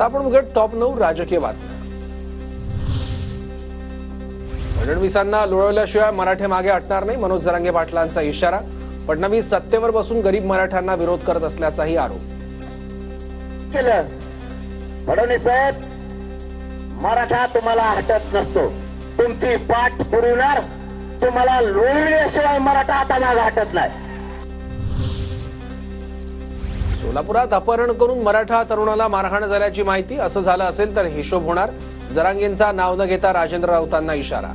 आता आपण बघूया टॉप 9 राजकीय बातम्या। फडणवीसांना लोळवल्याशिवाय मराठे मागे हटणार नाही, मनोज जरांगे पाटलांचा इशारा। फडणवीस सत्तेवर बसून गरीब मराठ्यांना विरोध करत असल्याचाही आरोप केलं। फडणवीस साहेब, मराठा तुम्हाला हटत नसतो, तुमची पाठ पुरवणार, तुम्हाला लोळल्याशिवाय मराठा आता मागे हटत नाही। सोलापुरात अपहरण करून मराठा तरुणाला मारहाण झाल्याची माहिती, असं झालं असेल तर हिशोब होणार। जरांगेंचा नाव न घेता राजेंद्र राऊतांना इशारा।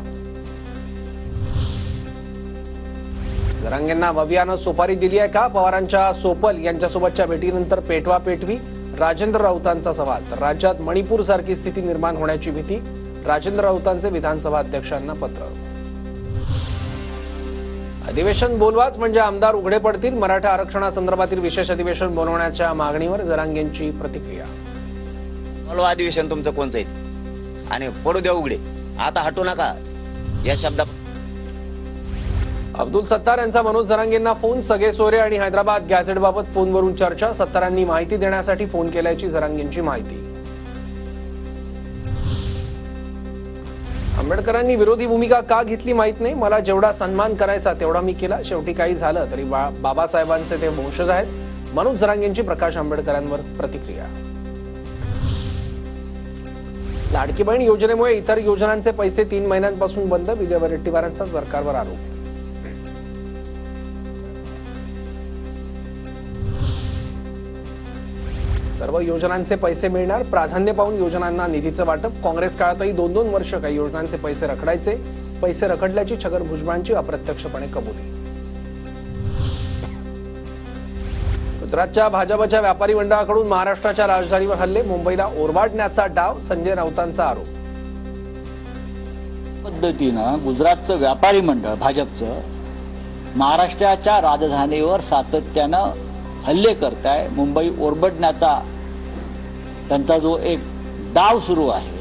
जरांगेंना ववियानं सुपारी दिली आहे का? पवारांच्या सोपल यांच्यासोबतच्या भेटीनंतर पेटवा पेटवी, राजेंद्र राऊतांचा सवाल। तर राज्यात मणिपूर सारखी स्थिती निर्माण होण्याची भीती, राजेंद्र राऊतांचे विधानसभा अध्यक्षांना पत्र। अधिवेशन बोलवाच म्हणजे आमदार उघडे पडतील, मराठा आरक्षणासंदर्भातील विशेष अधिवेशन बोलवण्याच्या मागणीवर जरांगेंची प्रतिक्रिया। बोलवा अधिवेशन तुमचं कोणचं आहे आणि पडू द्या उघडे, आता हटू नका या शब्दा। अब्दुल सत्तार यांचा मनोज जरांगेंना फोन, सगळे सोरे आणि हैदराबाद गॅझेटबाबत फोनवरून चर्चा। सत्तारांनी माहिती देण्यासाठी फोन केल्याची जरांगेंची माहिती। आंबेडकरांनी विरोधी भूमिका का घेतली माहित नाही, मला जेवढा सन्मान करायचा तेवढा मी केला, शेवटी काही झालं तरी बाबासाहेबांचे ते वंशज आहेत, मनोज जरांगेंची प्रकाश आंबेडकरांवर प्रतिक्रिया। लाडकी बहीण योजनेमुळे इतर योजनांचे पैसे 3 महिन्यांपासून बंद, विजय वडेट्टीवारांचा सरकारवर आरोप। सर्व योजनांचे पैसे मिळणार, प्राधान्य पाहून योजनांना निधीचं वाटप। काँग्रेस काळातही 2-2 वर्ष काही योजनांचे पैसे रखडायचे, पैसे रखडल्याची छगन भुजबळांची अप्रत्यक्षपणे कबुली। गुजरातच्या भाजपच्या व्यापारी मंडळाकडून महाराष्ट्राच्या राजधानीवर हल्ले, मुंबईला ओरबाडण्याचा डाव, संजय राऊतांचा आरोप। पद्धतीनं गुजरातचं व्यापारी मंडळ भाजपचं महाराष्ट्राच्या राजधानीवर सातत्यानं हल्ले करताय, मुंबई ओरबडण्याचा त्यांचा जो एक डाव सुरू आहे